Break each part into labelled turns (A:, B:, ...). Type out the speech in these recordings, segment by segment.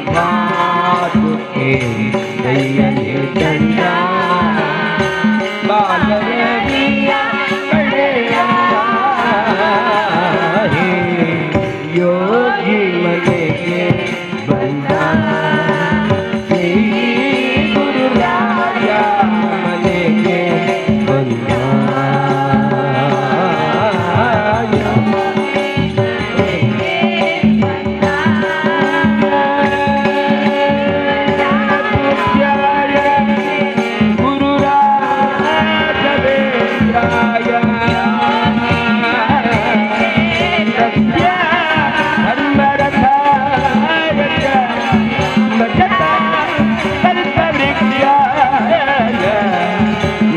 A: ಪಾದುಕೆ ಕೈಯಲ್ಲಿ ದಂಡ ಬಾಲರವಿಯ ಕಡೆಯಲ್ಲ ಯೋಗಿ ಮನೆಗೆ ಬಂದ ಶ್ರೀ ಗುರುರಾಯ ಮನೆಗೆ ಬಂದ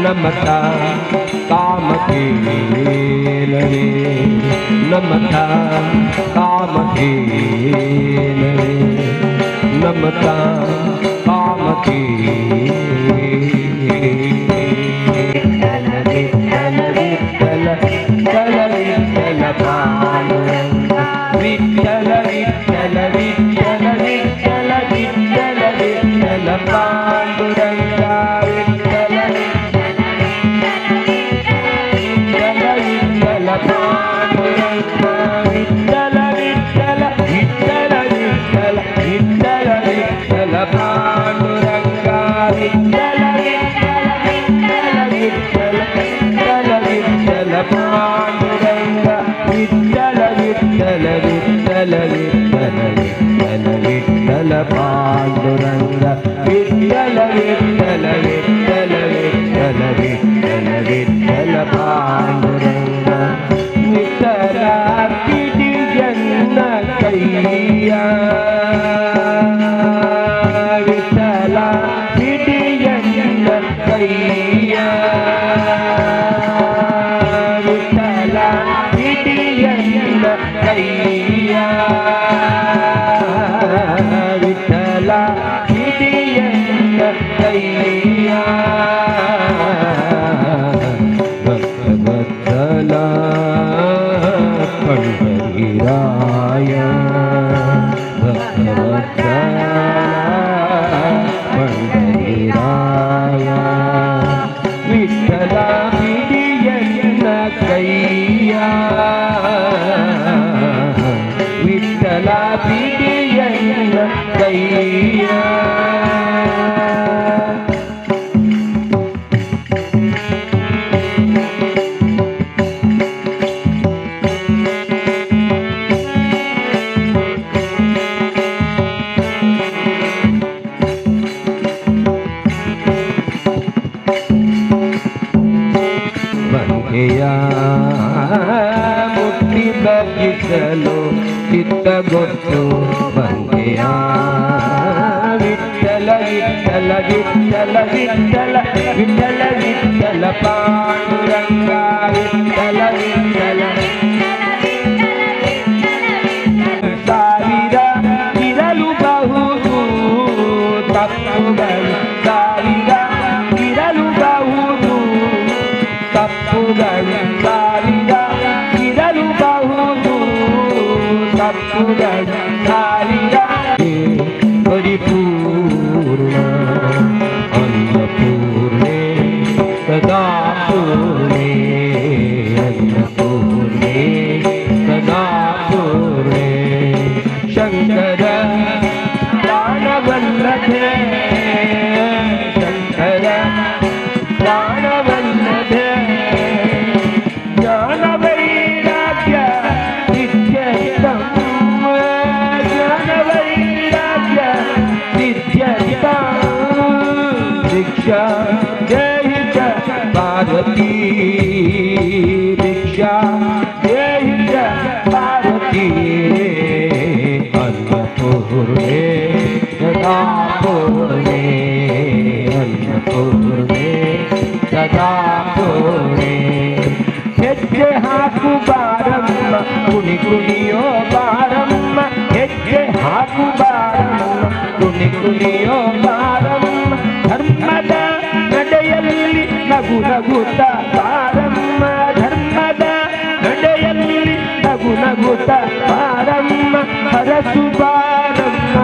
A: नमता काम खेलने नमता काम खेलने नमता काम खेलने विठ्ठल विठ्ठल विठ्ठल विठ्ठल पांडुरंग विठ्ठल विठ्ठल विठ्ठल विठ्ठल विठ्ठल विठ्ठल पांडुरंग पांडुरंग विठ्ठल विठ्ठल विठ्ठल विठ्ठल विठ्ठल विठ्ठल पांडुरंग विठ्ठला पिडियन्न कैया विठ्ठला पिडियन्न कैया विठ्ठला पिडियन्न कैया भक्तवत्सला पंढरीराय भक्तवत्सला पंढरीराय विठ्ठला पिडियन्न कैया विठ्ठला पिडियन्न कैया ಮುಟ್ಟಿ ಬಗ್ಗಿಸಲು ಚಿತ್ತಗೊಟ್ಟು ಬಂದೆಯ ವಿಠ್ಠಲ ವಿಠ್ಠಲ ವಿಠ್ಠಲ ವಿಠ್ಠಲ ವಿಠ್ಠಲ ವಿಠ್ಠಲ ಪಾಂಡುರಂಗ ವಿಠ್ಠಲ ವಿಠ್ಠಲ ಸಾವಿರ ಇರಲು ಬಹುದು ತಪ್ಪುಗಳು ಸಾವಿರ ಇರಲು ಬಹುದು ತಪ್ಪುಗಳು ಸಾವಿರ ಇರಲು ಬಹುದು ತಪ್ಪುಗಳು ಸಾವಿರ ಪರಿಪೂರ್ಣ ಅನ್ನಪೂರ್ಣೆ ಸದಾ ಪೂರ್ಣೆ ಅನ್ನಪೂರ್ಣೆ ಸದಾ ಪೂರ್ಣೆ ಶಂಕರ ಪ್ರಾಣವಲ್ಲದೆ ಶಂಕರ ಪ್ರಾಣವಲ್ಲದೆ ಜ್ಞಾನ ವೈರಾಗ್ಯ ನಿತ್ಯಸ್ಥಂ ಜ್ಞಾನ ವೈರಾಗ್ಯ ನಿತ್ಯಸ್ಥಂ ದೀಕ್ಷಾ ದೇಹಿ ಚ ಪಾರ್ವತಿ ದೀಕ್ಷಾ ದೇಹಿ ಚ ಪಾರ್ವತಿ ಅನ್ನಪೂರ್ಣೆ ಸದಾ ಪೂರ್ಣೆ ಅನ್ನಪೂರ್ಣೆ ಸದಾ ಪೂರ್ಣೆ ಹೆಜ್ಜೆ ಹಾಕು ಬಾರಮ್ಮ ಕುಣಿ ಕುಣಿಯೋ ಬಾರಮ್ಮ ಹೆಜ್ಜೆ ಹಾಕು ಬಾರಮ್ಮ ಕುಣಿ ಕುಣಿಯೋ ಬಾರಮ್ಮ ಧರ್ಮದ ನಡೆಯಲ್ಲಿ ನಗು ನಗುತ್ತ ಬಾರಮ್ಮ ಧರ್ಮದ ನಡೆಯಲ್ಲಿ ನಗು ನಗುತ್ತ ಬಾರಮ್ಮ ಹರಸು ಬಾರಮ್ಮ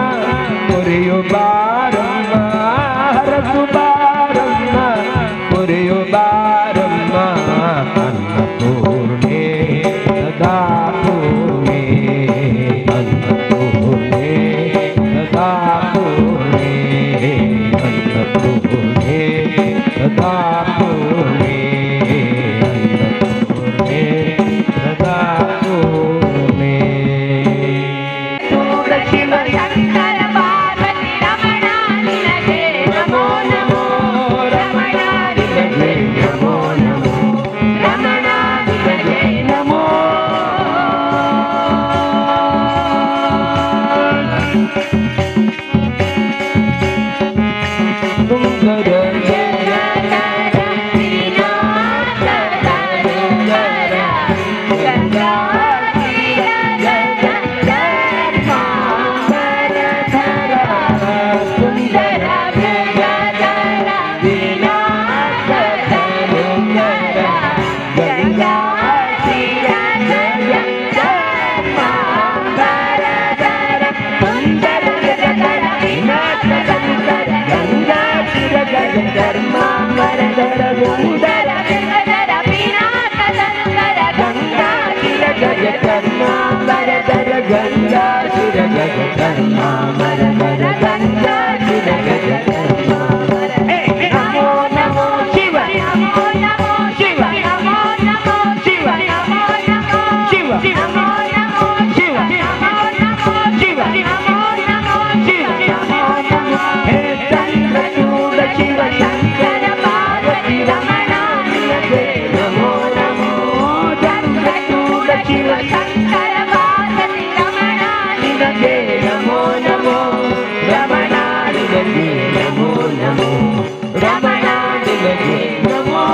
A: ಶಿವ ಶಂಕರ ಪಾರ್ವತಿ ರಮಣ ನಿನಗೆ ನಮೋ ನಮೋ ರಮಣ ನಿನಗೆ ನಮೋ ನಮೋ ರಮಣ ನಿನಗೆ ನಮೋ ಸುಂದರ गंगा शिर जगदम्बा मर मर गंगा शिर जगदम्बा नमो नमो शिव नमो नमो शिव नमो नमो शिव नमो नमो शिव नमो नमो शिव नमो नमो शिव नमो नमो शिव नमो नमो हे चंद्रचूड़ शिव शंकर पार्वती रमण निनगे नमो नमो चंद्रचूड़ शिव शंकर नमो नमो रमणा निनगे नमो नमो रमणा निनगे नमो नमो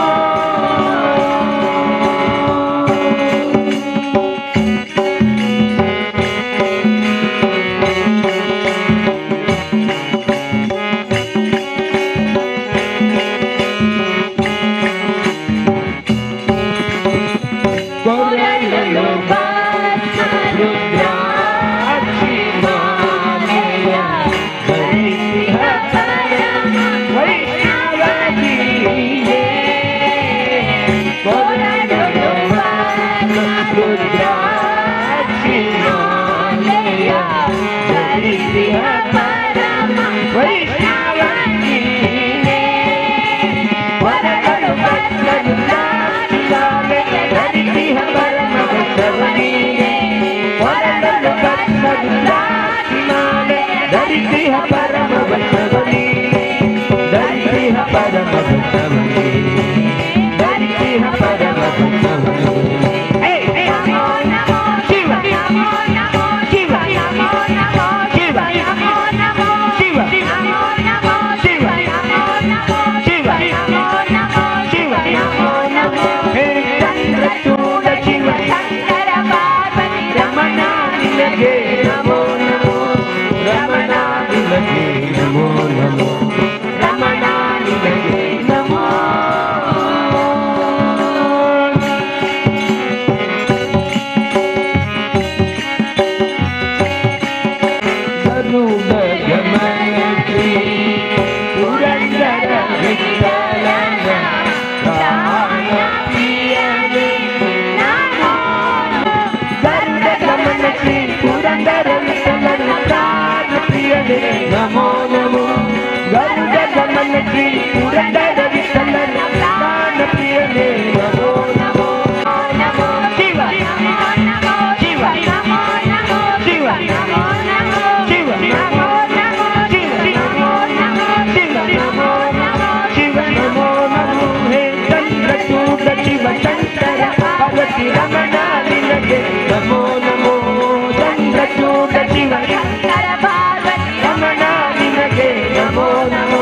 A: नमो गरुड़ गमन श्री पुरंदर विठल प्राण प्रिय नमो नमो नमो शिव नमो नमो शिव नमो नमो शिव नमो नमो शिव नमो नमो शिव नमो नमो शिव नमो नमो शिव नमो नमो हे चंद्रचूड़ शिव शंकर पार्वती रमण निनगे नमो नमो चंद्रचूड़ शिव शंकर नमो नमो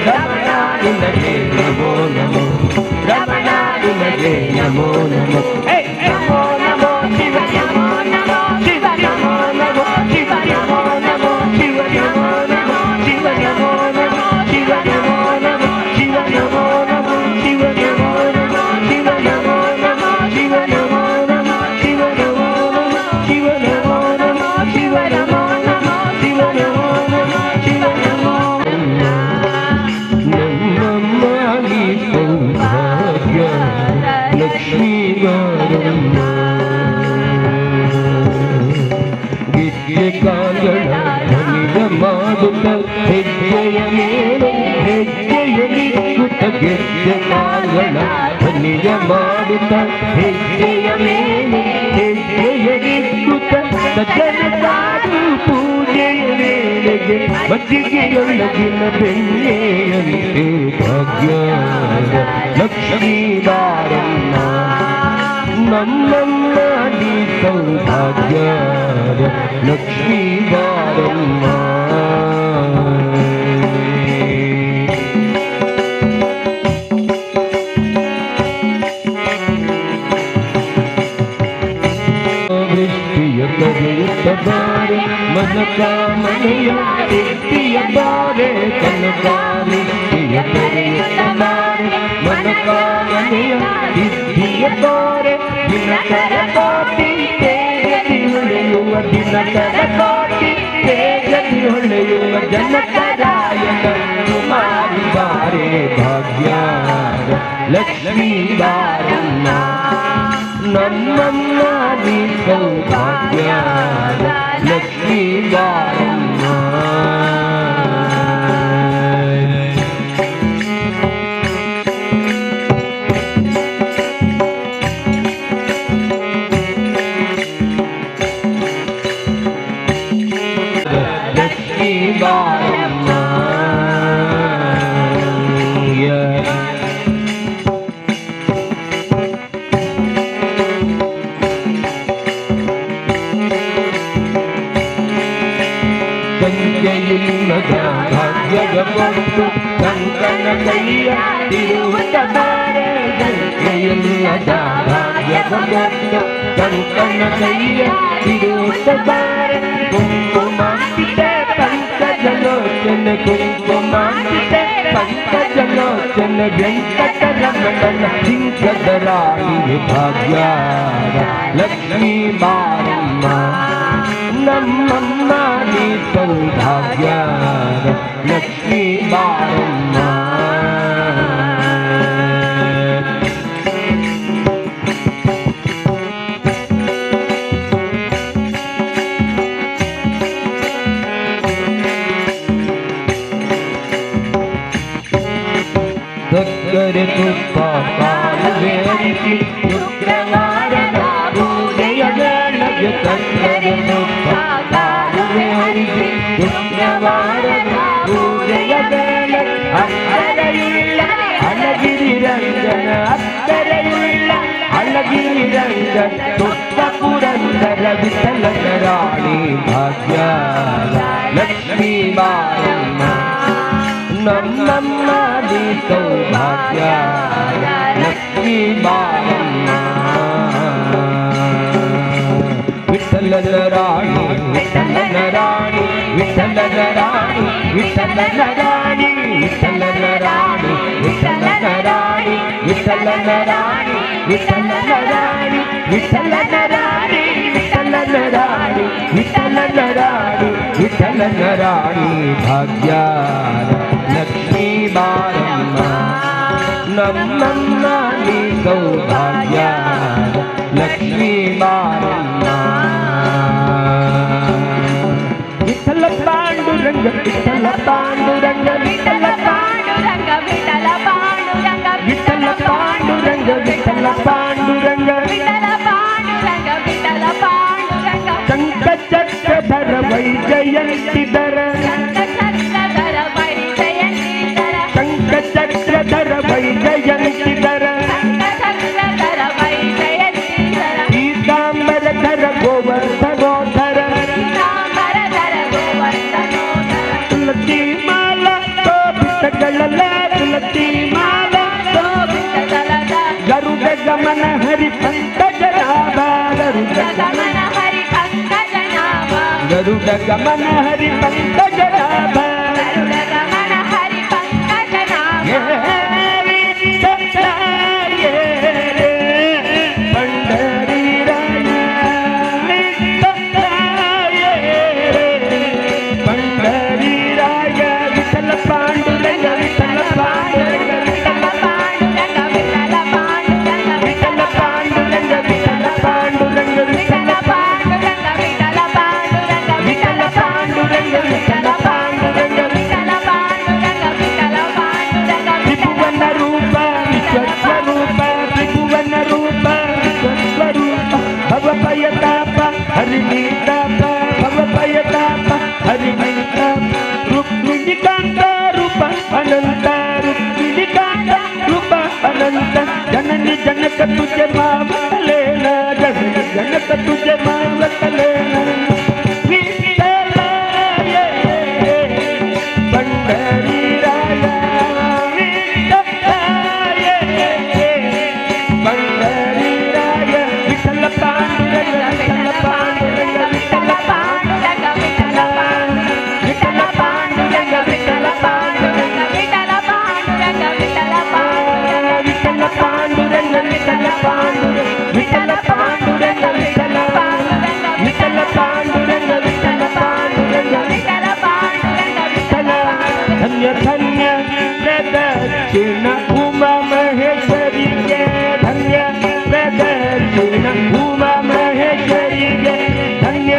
A: रमणा निनगे नमो नमो रमणा निनगे नमो नमो नमो नमो शिव नमो नमो शिव नमो नमो शिव नमो नमो शिव नमो नमो शिव नमो नमो शिव नमो नमो शिव नमो नमो शिव नमो नमो शिव नमो नमो शिव नमो नमो शिव नमो नमो शिव नमो नमो शिव नमो नमो शिव नमो नमो शिव नमो लक्ष्मी गिज्जे कांगण धनिಯ ಮಾಡುತ್ತ ಹೆಜ್ಜೆಯ ಮೇಲೆ ಹೆಜ್ಜೆಯಲ್ಲಿ ಕುತ ಗಿಜ್ಜೆ ಕಾಂಗಣ ಧನಿಯ ಮಾಡುತ್ತ ಹೆಜ್ಜೆಯ ಮೇಲೆ ಹೆಜ್ಜೆಯಲ್ಲಿ ಕುತ ಸಜ್ಜನ ಸಾಧು ಪೂಜೆ ಸಂಜೆಯ ವೇಳೆಗೆ ಮಜ್ಜಿಗೆಯೊಳಗಿನ ಬೆಣ್ಣೆಯಂತೆ ಭಾಗ್ಯದ ಲಕ್ಷ್ಮೀ ಬಾರಮ್ಮ ನಮ್ಮಮ್ಮ ನೀ ಸೌಭಾಗ್ಯದ ಲಕ್ಷ್ಮೀ ಬಾರಮ್ಮ ಕರೆಯುತ್ತ ಬಾರೆ ಮನಕಾಮನೆಯ ಸಿದ್ಧಿಯ ಬಾರೆ ಕನಕಾಮಿಷ್ಟಿಯ ಕರೆಯುತ್ತ ಬಾರೆ ಮನಕಾಮನೆಯ ಸಿದ್ಧಿಯ ಬಾರೆ ದಿನಕರ ಕೋಟಿ ತೇಜದಿ ಹೊಳೆಯುವ ದಿನಕರ ಕೋಟಿ ತೇಜದಿ ಹೊಳೆಯುವ ಜನಕರಾಯನ ಕುಮಾರಿ ಬಾರೆ ಭಾಗ್ಯದ ಲಕ್ಷ್ಮೀ ಬಾರಮ್ಮ ನಮ್ಮಮ್ಮ ನೀ ಸೌಭಾಗ್ಯದ ಲಕ್ಷ್ಮೀ ಬಾರಮ್ಮ ಲಕ್ಷ್ಮೀ ಬಾರಮ್ಮ ಸಂಜೆಯಿಲ್ಲದ ಭಾಗ್ಯದ ಕೊಟ್ಟು ಕಂಕಣ ಕೈಯ ತಿರುವುತ್ತ ಬಾರೆ ಸಂಜೆಯಿಲ್ಲದ ಭಾಗ್ಯದ ಕೊಟ್ಟು ಕಂಕಣ ಕೈಯ ತಿರುವುತ್ತ ಬಾರೆ ಕುಂಕುಮಾಂಕಿತೆ ಪಂಕಜಲೋಚನ ಕುಂಕುಮಾಂಕಿತೆ ಪಂಕಜಲೋಚನ ವೆಂಕಟರಮಣನ ಸಿಂಹದ ರಾಣಿ ಭಾಗ್ಯದ ಲಕ್ಷ್ಮೀ ಬಾರಮ್ಮ ನಮ್ಮಮ್ಮ ನೀ ಸೌಭಾಗ್ಯದ ಲಕ್ಷ್ಮೀ ಬಾರಮ್ಮ ಸಕ್ಕರೆ ತುಪ್ಪ ಕಾಲುವೇರಿಸಿ ಶುಕ್ರವಾರದ ಪೂಜೆಯ ವೇಳೆಗೆ ಸಕ್ಕರೆ ತುಪ್ಪ ಕಾಲುವೇರಿಸಿ ಶುಕ್ರವಾರದ ಪೂಜೆಯ ವೇಳೆ ಅಕ್ಕರೆಯುಳ್ಳ ಅಳಗಿರಿ ರಂಗನ ಅಕ್ಕರೆಯುಳ್ಳ ಅಳಗಿರಿ ರಂಗನ ತುಪ್ಪ ಪುರಂದರ ವಿಠಲನ ರಾಣಿ ಭಾಗ್ಯದ ಲಕ್ಷ್ಮೀ ಬಾರಮ್ಮ ನಮ್ಮಮ್ಮ ನೀ ಸೌಭಾಗ್ಯದ ಲಕ್ಷ್ಮೀ ಬಾರಮ್ಮ ವಿಠಲನ ರಾಣಿ ವಿಠಲನ ರಾಣಿ ವಿಠಲನ ರಾಣಿ ವಿಠಲನ ರಾಣಿ ವಿಠಲನ ರಾಣಿ ವಿಠಲನ ರಾಣಿ ವಿಠಲನ ರಾಣಿ ವಿಠಲನ ರಾಣಿ ವಿಠಲನ ರಾಣಿ ವಿಠಲನ ರಾಣಿ ವಿಠಲನ ರಾಣಿ ವಿಠಲನ ರಾಣಿ ಭಾಗ್ಯದ ಲಕ್ಷ್ಮೀ ಬಾರಮ್ಮ ನಮ್ಮಮ್ಮ ನೀ ಸೌಭಾಗ್ಯದ ಲಕ್ಷ್ಮೀ ಬಾರಮ್ಮ ವಿಠಲ ಪಾಂಡುರಂಗ ವಿಠಲ ಪಾಂಡುರಂಗ ವಿಠಲ ಪಾಂಡುರಂಗ ವಿಠಲ ಪಾಂಡುರಂಗ ವಿಠಲ ಪಾಂಡುರಂಗ ವಿಠಲ ಪಾಂಡುರಂಗ ವಿಠಲ ಪಾಂಡುರಂಗ ವಿಠಲ ಪಾಂಡುರಂಗ ಶಂಖಚಕ್ರಧರ ವೈಜಯಂತಿಧರ ಶಂಖಚಕ್ರಧರ ವೈಜಯಂತಿಧರ ಶಂಖಚಕ್ರಧರ ವೈಜಯಂತಿಧರ ಶಂಖಚಕ್ರಧರ ವೈಜಯಂತಿಧರ ಪೀತಾಂಬರಧರ ಗೋವರ್ಧನೋಧರ ಪೀತಾಂಬರಧರ ಗೋವರ್ಧನೋಧರ ತುಳಸಿ ಮಾಲಾ ಶೋಭಿತಗಳಲ್ಲ ತುಳಸಿ ಮಾಲಾ ಶೋಭಿತಗಳಲ್ಲ ಗರುಡ ಗಮನ ಹರಿ ಪಂಕಜನಾಭ ಗರುಡ ಗಮನ ಹರಿ ಪಂಕಜನಾಭ ಗರುಡ ಗಮನ ಹರಿ ಪಂಕಜನಾಭ ಗರುಡ ಗಮನ ಹರಿ ಪಂಕಜನಾಭ ಧನ್ಯ ಧನ್ಯ ಪ್ರದಕ್ಷಿಣ ಉಮಾ ಮಹೇಶ್ವರಿಗೆ ಧನ್ಯ ಪ್ರದಕ್ಷಿಣ ಉಮಾ ಮಹೇಶ್ವರಿಗೆ ಧನ್ಯ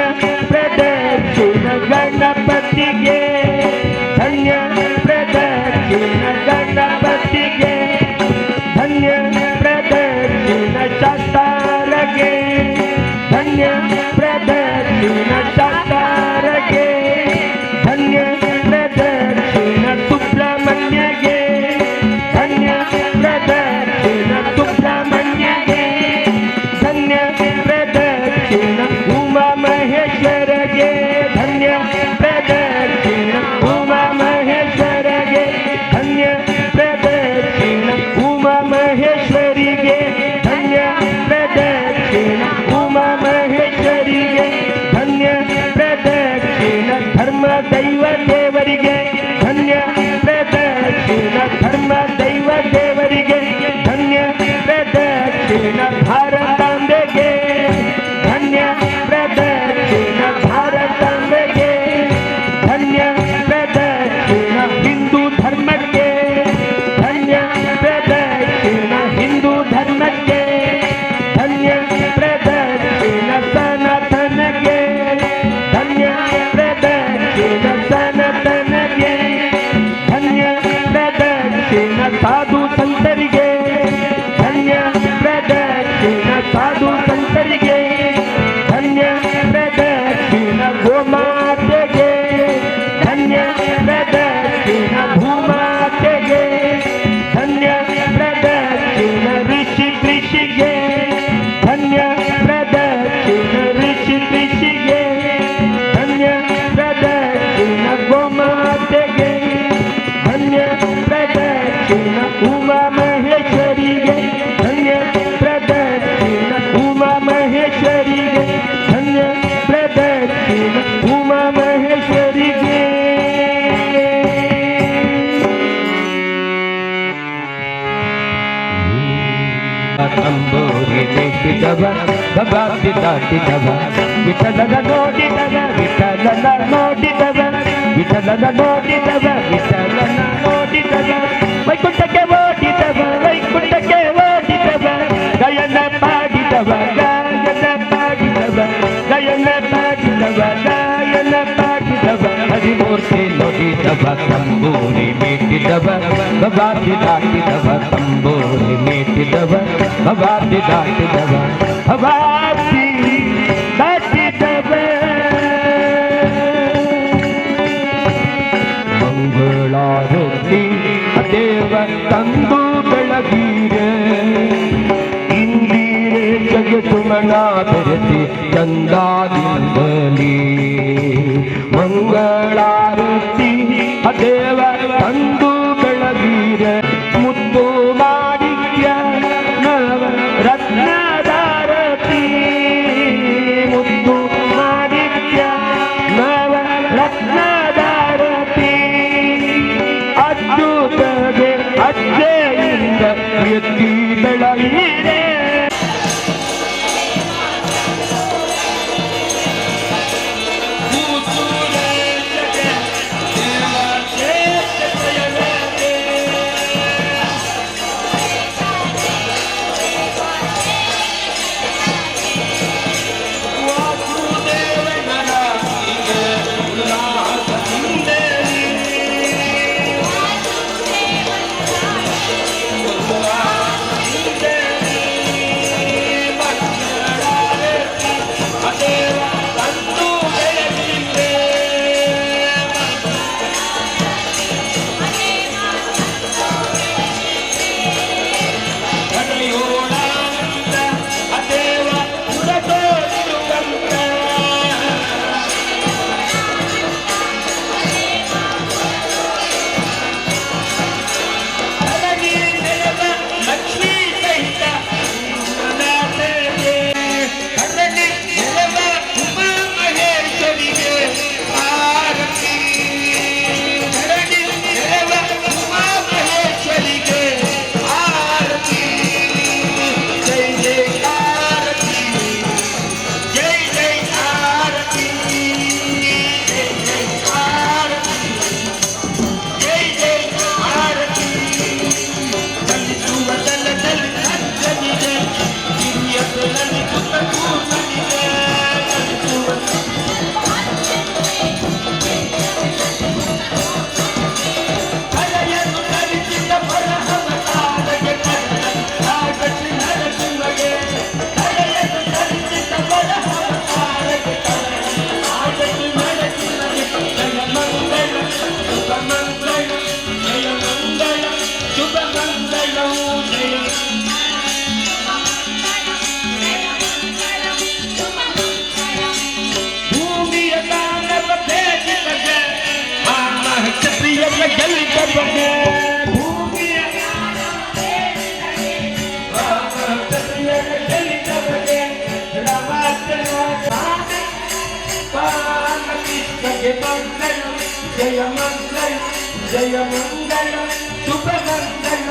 A: ಪ್ರದಕ್ಷಿಣ ಗಣಪತಿಗೆ ಧನ್ಯ ಪ್ರದಕ್ಷಿಣ ಗಣಪತಿಗೆ ಧನ್ಯ ಪ್ರದಕ್ಷಿಣ ಶಾಸ್ತಾರಗೆ ಧನ್ಯ ಪ್ರದಕ್ಷಿಣ ಶಾಸ್ತಾರಗೆ ಧನ್ಯ ಪ್ರದಕ್ಷಿಣ ಸುಬ್ರಹ್ಮಣ್ಯಗೆ ಧನ್ಯ ಪ್ರದಕ್ಷಿಣ ಸುಬ್ರಹ್ಮಣ್ಯಗೆ ಧನ್ಯ ಪ್ರದಕ್ಷಿಣ ಉಮಾ ಮಹೇಶ್ವರಗೆ ಧನ್ಯ ಪ್ರದಕ್ಷಿಣ ಉಮಾ ಮಹೇಶ್ವರಗೆ ಧನ್ಯ ಪ್ರದಕ್ಷಿಣ ಉಮಾ ಮಹೇಶ್ವರಿಗೆ ಧನ್ಯ ಪ್ರದಕ್ಷಿಣ ಉಮಾ ಮಹೇಶ್ವರಿಗೆ ಧನ್ಯ ಪ್ರದಕ್ಷಿಣ ಧರ್ಮ ದೈವ ದೇವರಿಗೆ ಧನ್ಯ ಪ್ರದಕ್ಷಿಣ ಧರ್ಮ ದೈವ ದೇವರಿಗೆ ಧನ್ಯ ಪ್ರದಕ್ಷಿಣ ಭಾರತಾಂಬೆಗೆ ಧನ್ಯ ಪ್ರದಕ್ಷಿಣ ಭಾರತಾಂಬೆಗೆ ಧನ್ಯ ಪ್ರದಕ್ಷಿಣ ಹಿಂದೂ ಧರ್ಮಕ್ಕೆ ಧನ್ಯ ಪ್ರದಕ್ಷಿಣ ಹಿಂದೂ ಧರ್ಮಕ್ಕೆ ಧನ್ಯ ಪ್ರದಕ್ಷಿಣ ಸನಾತನಗೆ ಧನ್ಯ ಪ್ರದಕ್ಷಿಣ ಸನಾತನಗೆ ಧನ್ಯ ಪ್ರದಕ್ಷಿಣ ಸಾಧು ಸಂತರಿಗೆ ಧನ್ಯ ಪ್ರದಕ್ಷಿಣ ಸಾಧು ಸಂತರಿಗೆ ಧನ್ಯ ಪ್ರದಕ್ಷಿಣ ಗೋಮಾತೆಗೆ ಧನ್ಯ ಪ್ರದಕ್ಷಿಣ ಭೂಮಾತೆಗೆ ಧನ್ಯ ಪ್ರದಕ್ಷಿಣ ಋಷಿಗೆ ಧನ್ಯ ಪ್ರದಕ್ಷಿಣ ಋಷಿಗೆ ಧನ್ಯ ಪ್ರದಕ್ಷಿಣ ಗೋಮಾತೆಗೆ ಧನ್ಯ ಪ್ರದಕ್ಷಿಣ ಉಮಾ ಮಹೇಶ್ವರಿಗೆ ಧನ್ಯ ಪ್ರದಕ್ಷಿಣ ಉಮಾ ಮಹೇಶ್ವರಿಗೆ ಧನ್ಯ ಪ್ರದಕ್ಷಿಣ ಉಮಾ ಮಹೇಶ್ವರಿಗೆ ತಂಬೂರಿ ಬೇಟಿದವ ಗಬಾಬ್ದಿ ದಾಟಿದವ ವಿಠಲನ ನೋಡಿದವ ವಿಠಲನ ನೋಡಿದವ ವಿಠಲನ ನೋಡಿದವ ವಿಠಲನ ನೋಡಿದವ ವೈಕುಂಠಕ್ಕೆ ಓಡಿದವ ವೈಕುಂಠಕ್ಕೆ ಓಡಿದವ ಗಯನ ಪಾಡಿದವ ಗಾಯನ ಪಾಡಿದವ ಗಯನ ಪಾಡಿದವ ಗಾಯನ ಪಾಡಿದವ ಹರಿಮೂರ್ತಿ ನೋಡಿದವ ತಂಬೂರಿ ಮೇಟಿದವ ಗಬಾಬ್ದಿ ದಾಟಿದವ ತಂಬೂರಿ ಮೇಟಿದವ ಭವಾಬ್ದಿ ದಾಟಿದವ ಭವಾಬ್ದಿ ದಾಟಿದವ ಮಂಗಳಾರತಿ ದೇವ ತಂದು ಬೆಳಗೀರ ಇಂದಿರೆ ಜಗಸುಮನ ಬೆರೆಸಿ ಚಂದಾದಿಂದಲೇ ಮಂಗಳಾರತಿ ದೇವ ತಂದು ಬೆಳಗೀರ ಮುದ್ದು ಮಾಣಿಕ್ಯ ರತ್ನದಾರತಿ ಮುದ್ದು ಮಾಣಿಕ್ಯ ನವ ರತ್ನದಾರತಿ ಅಚ್ಚುತಗೆ ಅಜ್ಜೆಯಿಂದ ಎತ್ತಿ ಬೆಳಗಿದೆ
B: ದೇವ
A: ಕ್ಷತ್ರಿಯರ ಗೆಲ್ಲಿದ ಬಗೆ ಭೂಮಿಯ ಕ್ಷತ್ರಿಯರ ಗೆಲ್ಲಿದ ಬಗೆ ರಾಮಾಚನ ಪಾನಕಿಷ್ಟಗೆ ಮಂಗಲ ಜಯ ಮಂಗಲ ಜಯ ಮಂಗಲ ಶುಭ ಮಂಗಲ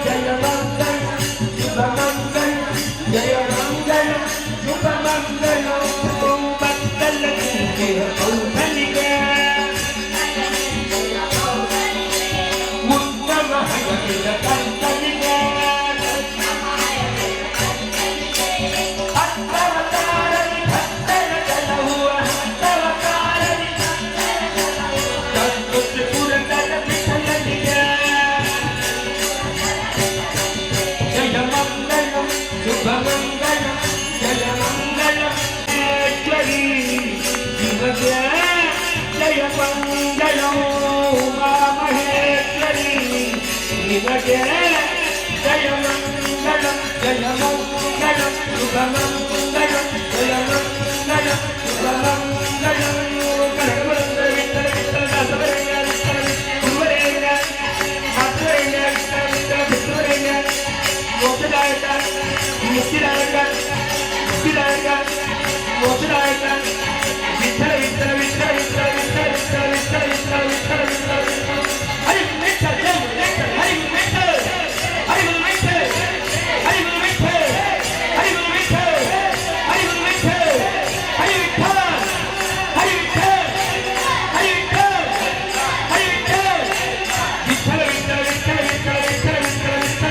A: ಜಯ ಮಂಗಲ ಶುಭ ಮಂಗಲ ಜಯ ಮಂಗಲ ಶುಭ ಮಂಗಲ ಮಂಗಲ ಔಧನಿಗೆ ಉತ್ತಮ ಹಯವಿದ ಕಂತನಿಗೆ ಹತ್ತವತಾರನಿ ಭಕ್ತರ ಜಲಹುವ ಹತ್ತವತಾರನಿ ಪುರತನ ವಿಠಲನಿಗೆ ಜಯ ಮಂಗಲ ಶುಭ ಮಂಗಲ ಜಯ ಮಂಗಲ ಶ್ವರಿ ಶಿವಗೆ ಜಯ ಮಂಗಲ ಉಮಾ ಮಹೇಶ್ವರಿ ಶಿವಗೆ ಜಯ ಮಂಗಲ ಜಯ ಮಂಗಲ ಶುಭ ಮಂಗಲ ಜಯ ಮಂಗಲ ಶುಭ ಮಂಗಲ ಕರವೃಂದ ವಿಠಲ ವಿಠಲ ದಾಸವರೇಣ್ಯ ವಿಠಲ ಗುರುವರೇಣ್ಯ ಮಾತೃರೇಣ್ಯ ವಿಠಲ ವಿಠಲ ವಿಠುವರೇಣ್ಯ ಮೋಕ್ಷದಾಯಕ ಮುಕ್ತಿದಾಯಕ ಮುಕ್ತಿದಾಯಕ ಮೋಕ್ಷದಾಯಕ ವಿಠಲ ವಿಠಲ ವಿಠಲ ವಿಠಲ ವಿಠಲ ವಿಠಲ ವಿಠಲ ವಿಠಲ ವಿಠಲ ವಿಠಲ ಹರಿ ವಿಠಲ ಹರಿ ವಿಠಲ ಹರಿ ವಿಠಲ ಹರಿ ವಿಠಲ ಹರಿ ವಿಠಲ ಹರಿ ವಿಠಲ ಹರಿ ವಿಠಲ ಹರಿ ವಿಠಲ ಹರಿ ವಿಠಲ ಹರಿ ವಿಠಲ ವಿಠಲ ವಿಠಲ ವಿಠಲ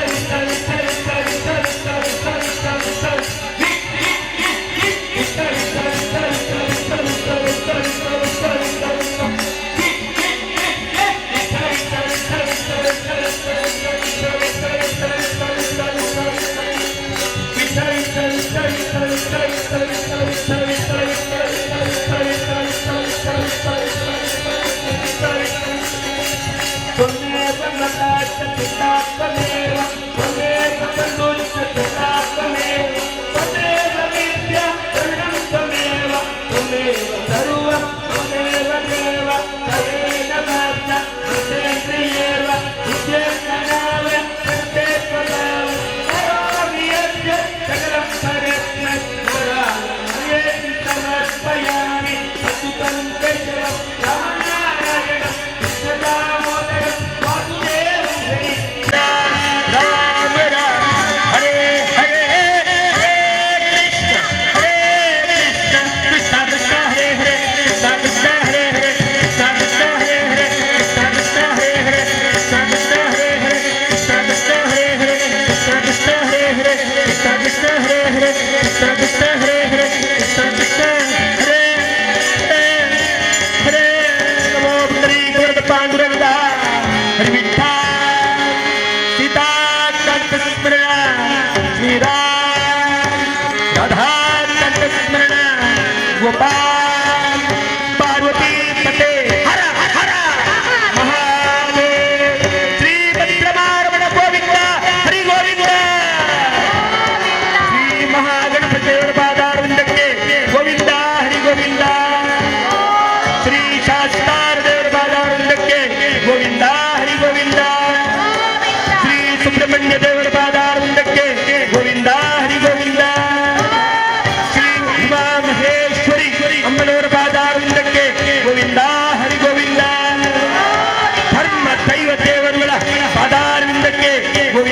A: ವಿಠಲ ವಿಠಲ ವಿಠಲ ವಿಠಲ ವಿಠಲ ವಿಠಲ ವಿಠಲ ವಿಠಲ ವಿಠಲ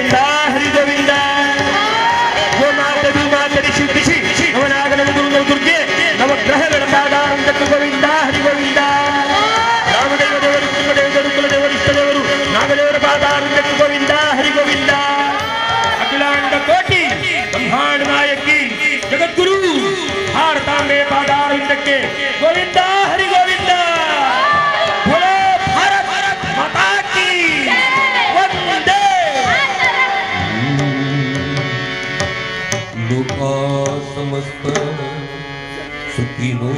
A: ಗೋವಿಂದ ಹರಿ ಗೋವಿಂದ ಬೋಲೋ ಭಾರತ್ ಮಾತಾ ಕಿ ವಂದೇ
B: लोका समस्त सुखिनो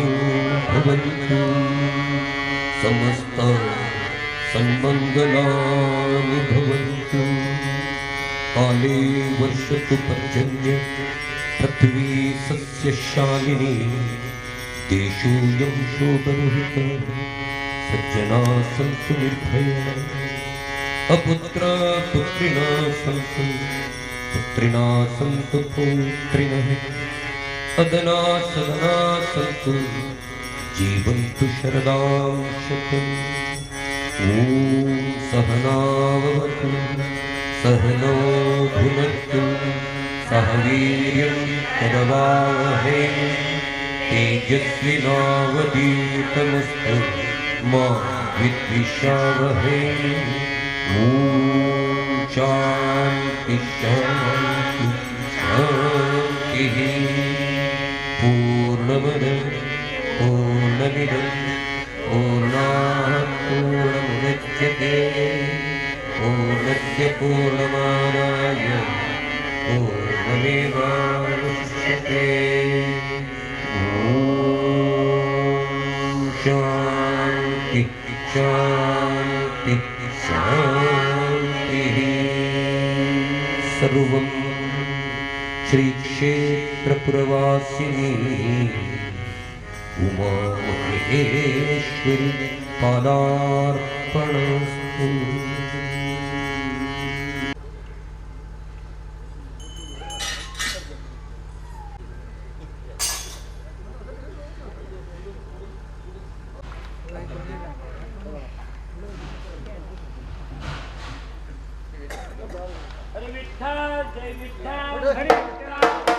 B: भवन्तु समस्त सन्मङ्गलानि भवन्तु काले वर्षतु पर्जन्य पृथ्वी सस्यशालिनी देशोऽयं शोभरहितः सज्जना सन्तु निर्भया अपुत्रा पुत्रिणा सन्तु पुत्रिणा सन्तु पुत्रिणः अदना सदना सन्तु जीवन्तु शरदां शतम् ॐ सहनाववतु सहनो भुनक्तु सह वीर्यं करवावहै तेजस्विनावधीतमस्तु मा विद्विषावहै ॐ शान्ति शान्ति शान्तिः पूर्णमदः पूर्णमिदं पूर्णात् पूर्णमुदच्यते पूर्णस्य पूर्णमादाय पूर्णमेवावशिष्यते ॐ शान्ति शान्ति शान्तिः सर्वं श्रीक्षेत्रपुरवासिनी उमा महेश्वरी पादार्पणस्तु
A: हरे विठ्ठल जय विठ्ठल हरे विठ्ठल